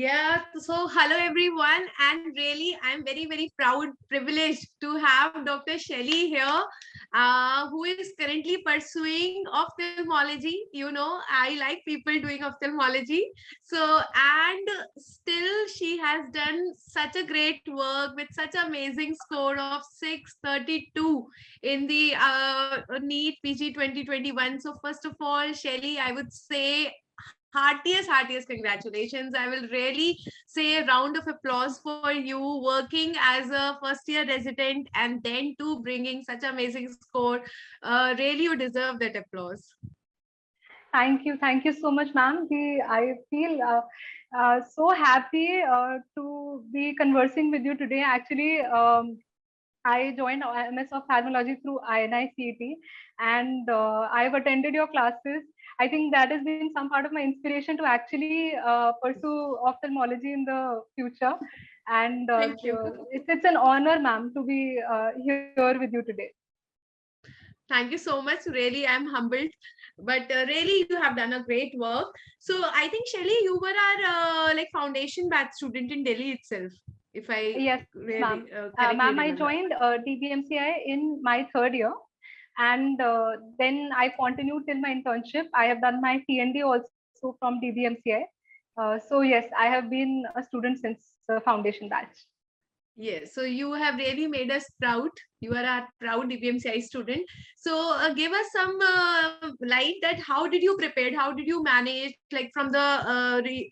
Yeah, so hello everyone, and really, I'm very proud, privileged to have Dr. Shelly here, who is currently pursuing ophthalmology. You know, I like people doing ophthalmology. So, and still, she has done such a great work with such amazing score of 632 in the NEET PG 2021. So, first of all, Shelly, I would say heartiest congratulations. I will really say a round of applause for you working as a first year resident and then to bringing such amazing score. Really, you deserve that applause. Thank you so much, ma'am. I feel so happy to be conversing with you today. Actually, I joined MS Ophthalmology through INI-CET, and I've attended your classes. I think that has been some part of my inspiration to actually pursue ophthalmology in the future. And Thank you. it's an honor, ma'am, to be here with you today. Thank you so much. Really, I'm humbled. But really, you have done a great work. So I think, Shelly, you were our like foundation batch student in Delhi itself, if I Yes, really ma'am. correctly Ma'am, I remember. joined DBMCI in my third year, and then I continued till my internship. I have done my TND also from DBMCI. So yes, I have been a student since the foundation batch. Yes, so you have really made us proud. You are a proud DPMCI student. So give us some light that how did you prepared? How did you manage like from the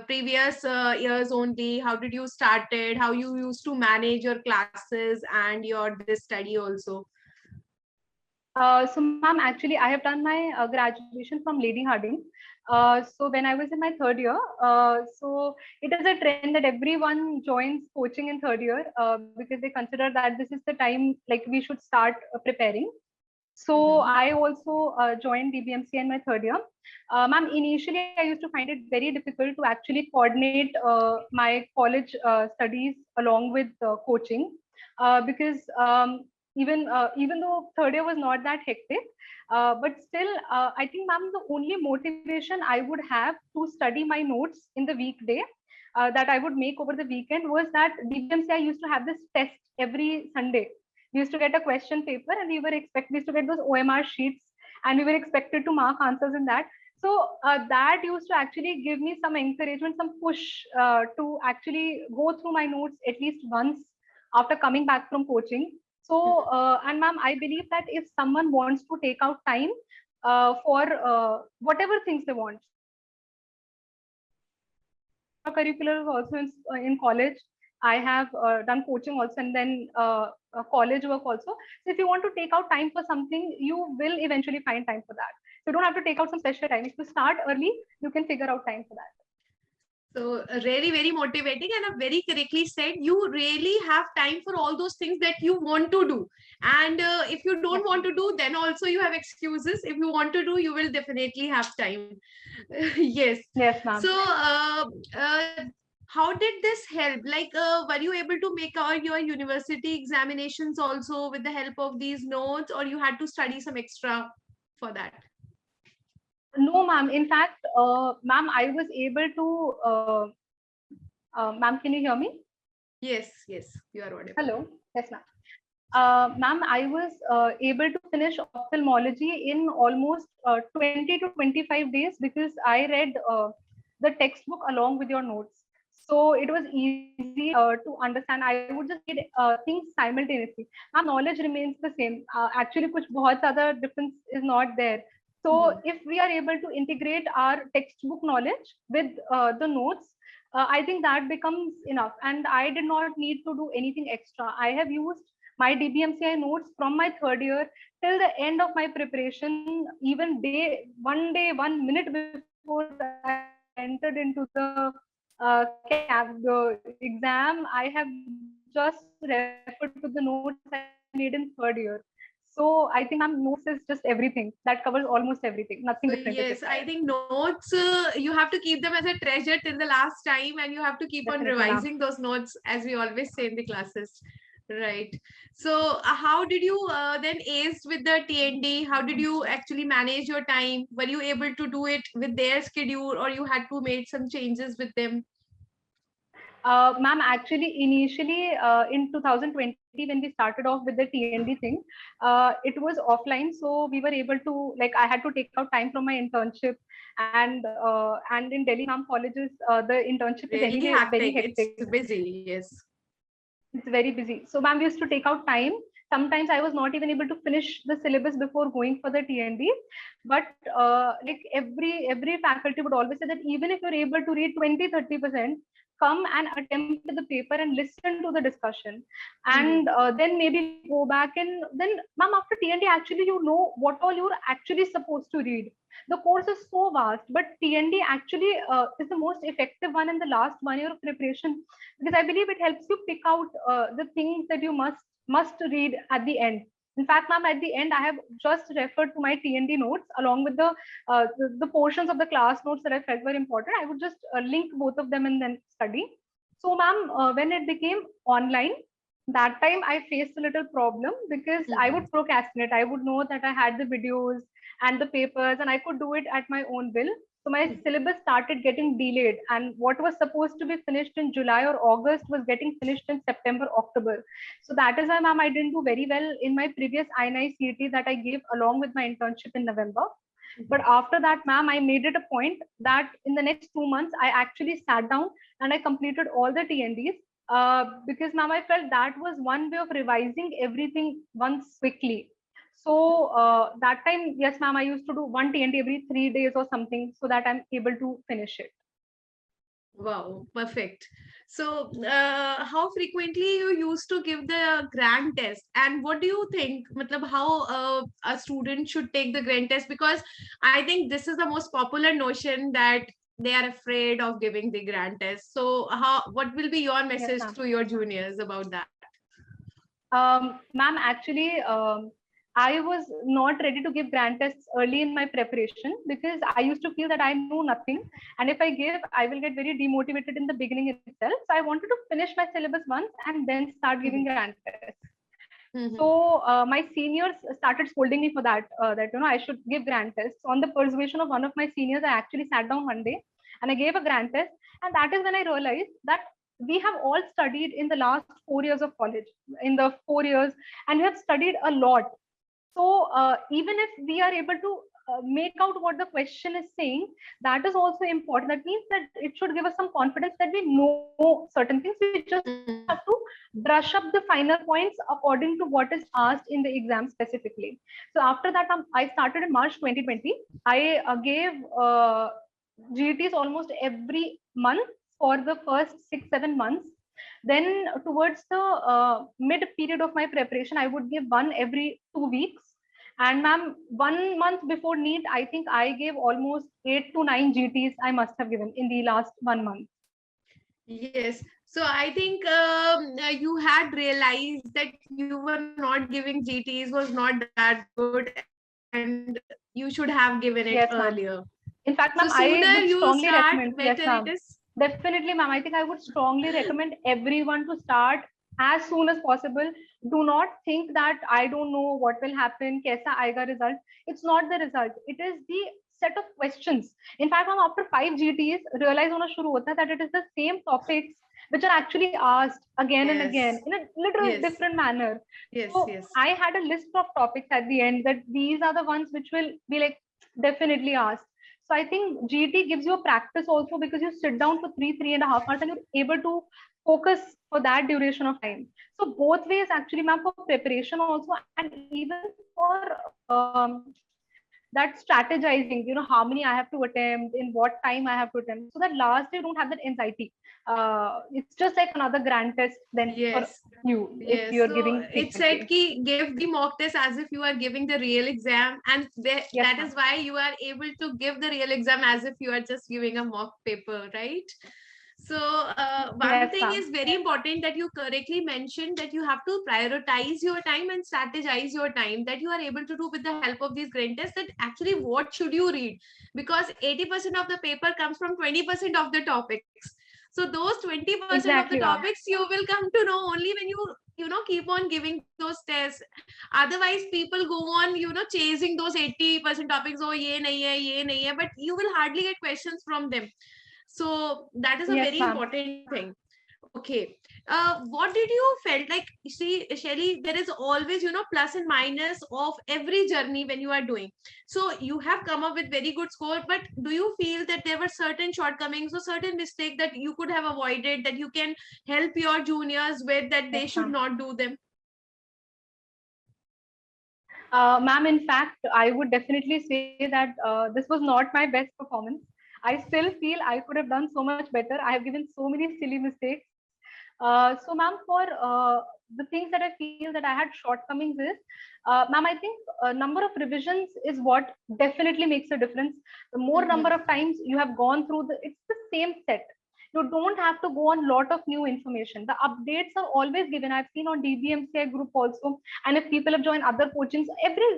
previous years only? How did you started? How you used to manage your classes and your this study also? So, ma'am, actually, I have done my graduation from Lady Harding. So, when I was in my third year, so it is a trend that everyone joins coaching in third year because they consider that this is the time like we should start preparing. So, Mhm. I also joined DBMC in my third year. Ma'am, initially, I used to find it very difficult to actually coordinate my college studies along with coaching because even though third year was not that hectic, but still, I think, ma'am, the only motivation I would have to study my notes in the weekday that I would make over the weekend was that DBMCI used to have this test every Sunday. We used to get a question paper, and we used to get those OMR sheets, and we were expected to mark answers in that. So that used to actually give me some encouragement, some push to actually go through my notes at least once after coming back from coaching. So, and ma'am, I believe that if someone wants to take out time for whatever things they want, so extracurricular also in college. I have done coaching also, and then college work also. So if you want to take out time for something, you will eventually find time for that. So you don't have to take out some special time. If you start early, you can figure out time for that. So really very motivating and very correctly said. You really have time for all those things that you want to do. And if you don't Yes, want ma'am. to do, then also you have excuses. If you want to do, you will definitely have time. Yes. Yes, So ma'am. uh, how did this help? Like, were you able to make out your university examinations also with the help of these notes, or you had to study some extra for that? No, ma'am. In fact, ma'am, I was able to. Ma'am, can you hear me? Yes, you are audible. Hello. Yes, ma'am. Ma'am, I was able to finish ophthalmology in almost 20 to 25 days because I read the textbook along with your notes. So it was easy to understand. I would just read things simultaneously. Ma'am, knowledge remains the same. Actually, कुछ बहुत ज़्यादा difference is not there. So Mhm. if we are able to integrate our textbook knowledge with the notes, I think that becomes enough. And I did not need to do anything extra. I have used my DBMCI notes from my third year till the end of my preparation, even day, 1 minute before I entered into the exam, I have just referred to the notes I made in third year. So I think, ma'am, notes is just everything. That covers almost everything. Nothing different is required. Yes, I think notes, you have to keep them as a treasure till the last time, and you have to keep on Definitely, ma'am. revising those notes, as we always say in the classes. Right. So, how did you then ace with the TND? How did you actually manage your time? Were you able to do it with their schedule, or you had to make some changes with them? Ma'am, actually, initially in 2020, when we started off with the TND thing, it was offline. So we were able to, like, I had to take out time from my internship. And in Delhi, ma'am, colleges, the internship is Really anyway very hectic. hectic. It's busy. Yes. It's very busy. So, ma'am, we used to take out time. Sometimes I was not even able to finish the syllabus before going for the TND. But like every faculty would always say that even if you're able to read 20-30%, come and attempt the paper and listen to the discussion. And then maybe go back and then, ma'am, after TND, actually, you know what all you're actually supposed to read. The course is so vast, but TND actually is the most effective one in the last 1 year of preparation, because I believe it helps you pick out the things that you must read at the end. In fact, ma'am, at the end, I have just referred to my TND notes along with the portions of the class notes that I felt were important. I would just link both of them and then study. So, ma'am, when it became online, that time I faced a little problem because I would procrastinate. I would know that I had the videos and the papers and I could do it at my own will. So my syllabus started getting delayed, and what was supposed to be finished in July or August was getting finished in September, October. So that is why, ma'am, I didn't do very well in my previous INI CET that I gave along with my internship in November. But after that, ma'am, I made it a point that in the next 2 months, I actually sat down and I completed all the TNDs. Because, ma'am, I felt that was one way of revising everything once quickly. So that time, yes, ma'am, I used to do one TND every 3 days or something so that I'm able to finish it. Wow, perfect. So, how frequently you used to give the grand test, and what do you think? Matlab, how a student should take the grand test? Because I think this is the most popular notion that they are afraid of giving the grand test. So, what will be your message Yes, to your juniors about that? ma'am, actually, I was not ready to give grand tests early in my preparation because I used to feel that I know nothing. And if I give, I will get very demotivated in the beginning itself. So I wanted to finish my syllabus once and then start giving grand tests. So my seniors started scolding me for that, that, I should give grand tests. On the persuasion of one of my seniors, I actually sat down one day and I gave a grand test. And that is when I realized that we have all studied in the last 4 years of college, in the 4 years, and we have studied a lot. So even if we are able to make out what the question is saying, that is also important. That means that it should give us some confidence that we know certain things. We just have to brush up the finer points according to what is asked in the exam specifically. So after that, I started in March 2020. I gave GTs almost every month for the first 6-7 months. Then towards the mid period of my preparation, I would give one every 2 weeks. And ma'am, 1 month before NEET, I think I gave almost 8 to 9 GTs I must have given in the last 1 month. Yes. So I think you had realized that you were not giving GTs was not that good, and you should have given it Yes, earlier. In fact, So ma'am, I sooner would you strongly start, recommend. Yes, better it ma'am. is. Definitely, ma'am. I think I would strongly recommend everyone to start as soon as possible. Do not think that I don't know what will happen, kaisa aayega result. It's not the result. It is the set of questions. In fact, ma'am, after 5 GTs, realize hona shuru hota hai that it is the same topics which are actually asked again and again in a little different manner. So I had a list of topics at the end that these are the ones which will be like definitely asked. So I think GT gives you a practice also because you sit down for 3.5 hours and you're able to focus for that duration of time. So both ways actually, ma'am, for preparation also and even for that strategizing, how many I have to attempt, in what time I have to attempt, so that last day you don't have that anxiety. It's just like another grand test then for you if you're So giving it said frequently. ki give the mock test as if you are giving the real exam, and that is why you are able to give the real exam as if you are just giving a mock paper, right? So one thing is very important that you correctly mentioned, that you have to prioritize your time and strategize your time, that you are able to do with the help of these grand tests, that actually what should you read, because 80% of the paper comes from 20% of the topics. So those 20% of the topics you will come to know only when you keep on giving those tests. Otherwise people go on chasing those 80% topics. Oh, ye nahi hai, but you will hardly get questions from them. So that is a very important thing. Okay. What did you felt like? See, Shelly, there is always, plus and minus of every journey when you are doing. So you have come up with very good score, but do you feel that there were certain shortcomings or certain mistake that you could have avoided, that you can help your juniors with, that they Yes, should ma'am. not do them? Ma'am, in fact, I would definitely say that this was not my best performance. I still feel I could have done so much better. I have given so many silly mistakes. So, ma'am, for the things that I feel that I had shortcomings is, ma'am, I think number of revisions is what definitely makes a difference. The more number Mhm. of times you have gone through it's the same set. You don't have to go on lot of new information. The updates are always given. I've seen on DBMCI group also, and if people have joined other coachings, every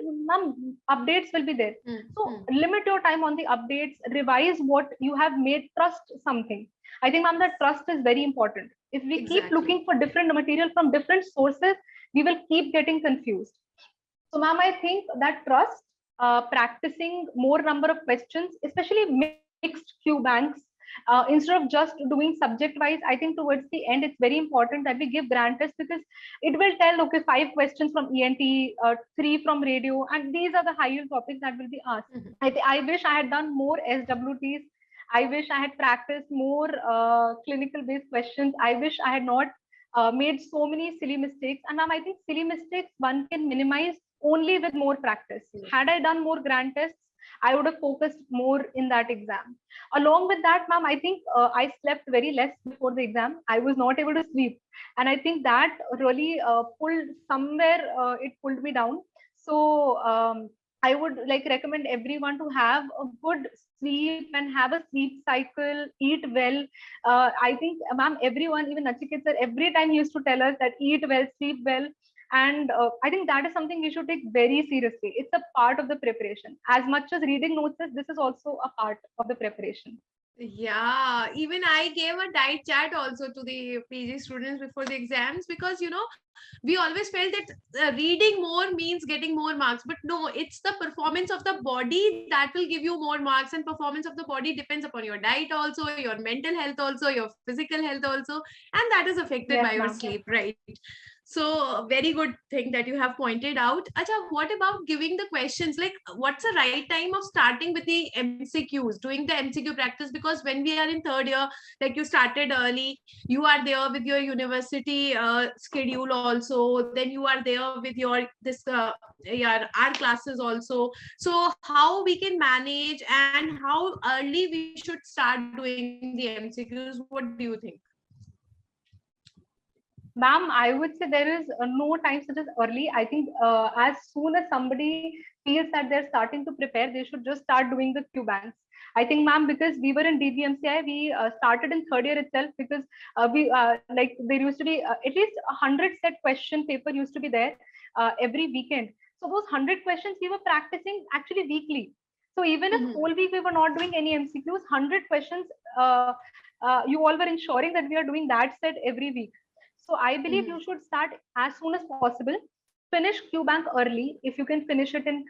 updates will be there. So Mhm. limit your time on the updates, revise what you have made, trust something. I think, ma'am, that trust is very important. If we keep Exactly. looking for different material from different sources, we will keep getting confused. So, ma'am, I think that trust, practicing more number of questions, especially mixed Q banks, instead of just doing subject wise, I think towards the end, it's very important that we give grant test, because it will tell, okay, 5 questions from ENT, 3 from radio, and these are the higher topics that will be asked. Mhm. I wish I had done more SWTs. I wish I had practiced more clinical based questions. I wish I had not made so many silly mistakes. And ma'am, I think silly mistakes one can minimize only with more practice. Had I done more grand tests, I would have focused more in that exam. Along with that, ma'am, I think I slept very less before the exam. I was not able to sleep. And I think that really pulled somewhere, it pulled me down. So I would like recommend everyone to have a good sleep and have a sleep cycle, eat well. I think, ma'am, everyone, even Nachikit sir, every time he used to tell us that eat well, sleep well. And I think that is something we should take very seriously. It's a part of the preparation. As much as reading notes is, this is also a part of the preparation. Yeah, even I gave a diet chart also to the PG students before the exams, because we always felt that reading more means getting more marks, but no, it's the performance of the body that will give you more marks, and performance of the body depends upon your diet also, your mental health also, your physical health also, and that is affected by Yes, your ma'am. sleep, right? So very good thing that you have pointed out. Acha, what about giving the questions? Like, what's the right time of starting with the MCQs, doing the MCQ practice? Because when we are in third year, like you started early, you are there with your university schedule also. Then you are there with your our classes also. So how we can manage, and how early we should start doing the MCQs? What do you think? Ma'am, I would say there is no time such as early. I think as soon as somebody feels that they're starting to prepare, they should just start doing the Q banks. I think, ma'am, because we were in DBMCI, we started in third year itself, because we like there used to be at least 100 set question paper used to be there every weekend. So those 100 questions we were practicing actually weekly. So even if Mhm. whole week we were not doing any MCQs, 100 questions, you all were ensuring that we are doing that set every week. So I believe Mhm. you should start as soon as possible. Finish QBank early if you can finish it in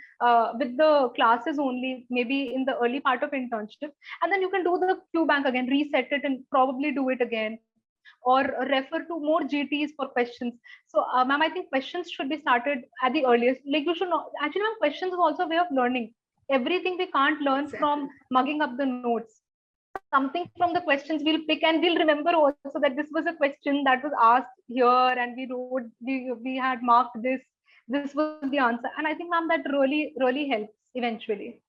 with the classes only, maybe in the early part of internship, and then you can do the QBank again, reset it, and probably do it again, or refer to more GTs for questions. So, ma'am, I think questions should be started at the earliest. Like you should not actually, ma'am, questions is also a way of learning. Everything we can't learn Exactly. from mugging up the notes. Something from the questions we'll pick, and we'll remember also that this was a question that was asked here, and we wrote, we had marked this was the answer. And I think, ma'am, that really helps eventually.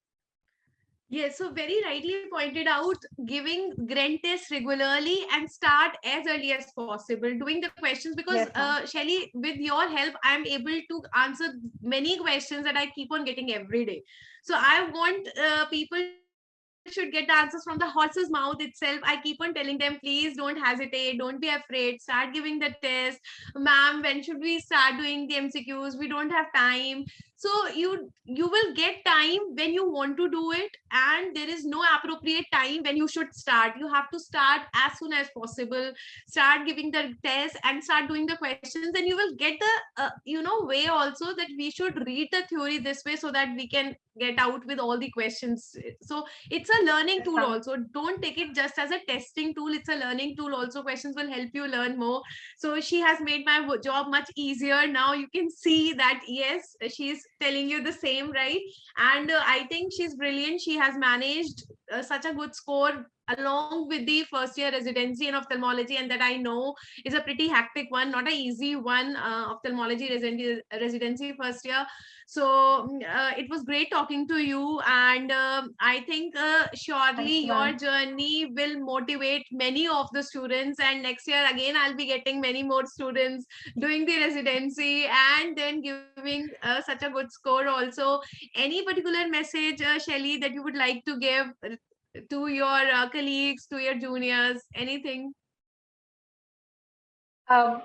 Yes, so very rightly pointed out, giving Grant tests regularly and start as early as possible, doing the questions, because Yes, ma'am. Shelly, with your help, I am able to answer many questions that I keep on getting every day. So I want people should get the answers from the horse's mouth itself. I keep on telling them, please don't hesitate, don't be afraid, start giving the test. Ma'am, when should we start doing the MCQs? We don't have time. So you will get time when you want to do it, and there is no appropriate time when you should start. You have to start as soon as possible, start giving the test and start doing the questions, and you will get the way also that we should read the theory this way so that we can get out with all the questions. So it's a learning Yes, tool ma'am. also. Don't take it just as a testing tool, it's a learning tool also. Questions will help you learn more. So she has made my job much easier. Now you can see that yes, she's telling you the same, right? And I think she's brilliant. She has managed such a good score along with the first year residency in ophthalmology, and that I know is a pretty hectic one, not a easy one. Ophthalmology residency first year. So it was great talking to you, and I think surely Thank you, your ma'am. journey will motivate many of the students, and next year again I'll be getting many more students doing the residency and then giving such a good score also. Any particular message, Shelly, that you would like to give to your colleagues, to your juniors, anything? Um,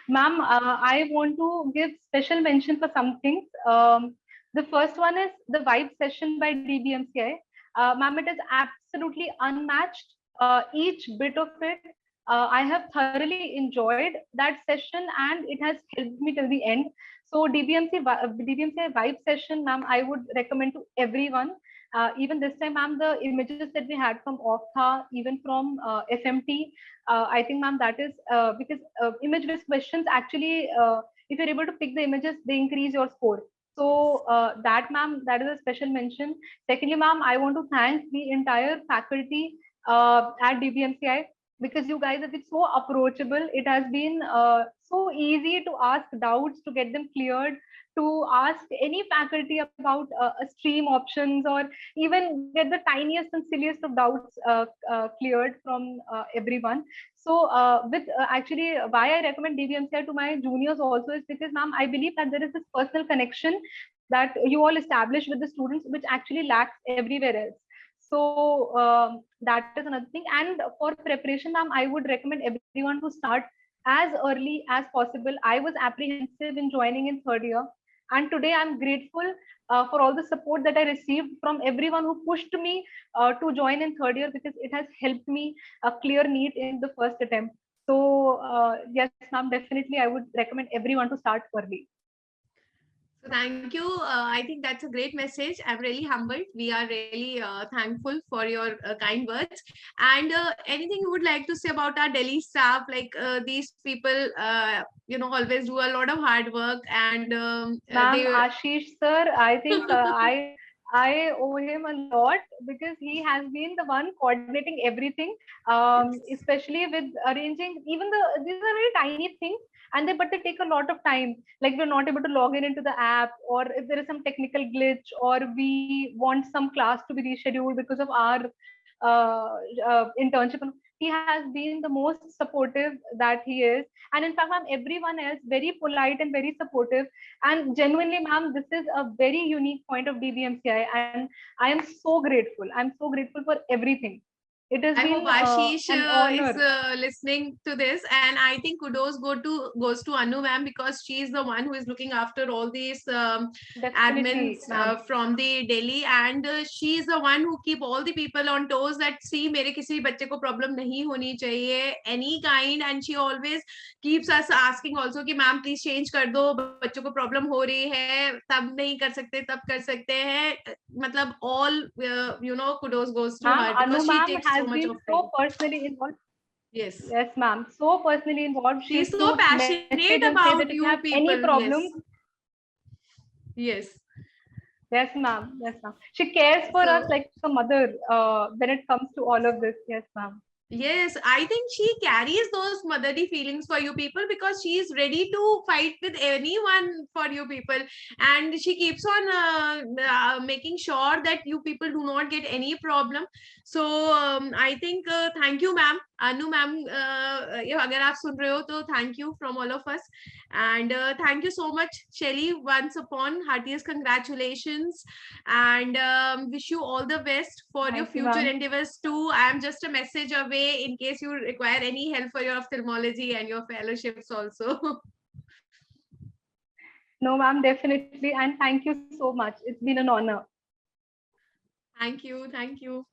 Ma'am, I want to give special mention for some things. The first one is the vibe session by DBMCI. Ma'am, it is absolutely unmatched. Each bit of it, I have thoroughly enjoyed that session, and it has helped me till the end. So DBMCI vibe session, ma'am, I would recommend to everyone. Even this time, ma'am, the images that we had from OFTHA, even from FMT, I think, ma'am, that is because image-based questions actually, if you're able to pick the images, they increase your score. So that, ma'am, that is a special mention. Secondly, ma'am, I want to thank the entire faculty at DBMCI, because you guys have been so approachable. It has been so easy to ask doubts, to get them cleared, to ask any faculty about a stream options, or even get the tiniest and silliest of doubts cleared from everyone. So, with actually, why I recommend DBMCI to my juniors also is because, ma'am, I believe that there is this personal connection that you all establish with the students, which actually lacks everywhere else. So, that is another thing. And for preparation, ma'am, I would recommend everyone to start as early as possible. I was apprehensive in joining in third year, and today I'm grateful for all the support that I received from everyone who pushed me to join in third year, because it has helped me clear NEET in the first attempt. So yes, ma'am, definitely I would recommend everyone to start early. So thank you. I think that's a great message. I'm really humbled. We are really thankful for your kind words. And anything you would like to say about our Delhi staff? Like these people, always do a lot of hard work, and Ma'am, they. Ashish sir, I think I owe him a lot, because he has been the one coordinating everything, especially with arranging even these are very tiny things, and they take a lot of time. Like, we're not able to log in into the app, or if there is some technical glitch, or we want some class to be rescheduled because of our internship. He has been the most supportive that he is, and in fact, ma'am, everyone else very polite and very supportive. And genuinely, ma'am, this is a very unique point of DBMCI, and I am so grateful. I'm so grateful for everything. It has I hope been Ashish an is honor. listening to this, and I think kudos goes to Anu ma'am, because she is the one who is looking after all these admins Definitely, ma'am. from the Delhi, and she is the one who keep all the people on toes that see मेरे किसी बच्चे को problem नहीं होनी चाहिए any kind, and she always keeps us asking also कि ma'am please change कर दो, बच्चों को problem हो रही है, तब नहीं कर सकते तब कर सकते हैं. मतलब all kudos goes to Ma'am, her Anu because she ma'am takes so has much been of so time. personally involved. Yes, Yes, ma'am. So personally involved. She she's used so to message passionate and say that if about you have you any people. problem, Yes, yes. yes, ma'am. Yes, ma'am. She cares for us So like a mother when it comes to all of this. Yes, ma'am. yes, I think she carries those motherly feelings for you people, because she is ready to fight with anyone for you people, and she keeps on making sure that you people do not get any problem. So I think thank you, ma'am. Anu ma'am, अगर आप सुन रहे हो तो thank you from all of us, and thank you so much, Shelly. Once upon heartiest congratulations, and wish you all the best for your Thank you, future ma'am. endeavors too. I am just a message away in case you require any help for your ophthalmology and your fellowships also. No, ma'am, definitely. And thank you so much. It's been an honor. Thank you. Thank you.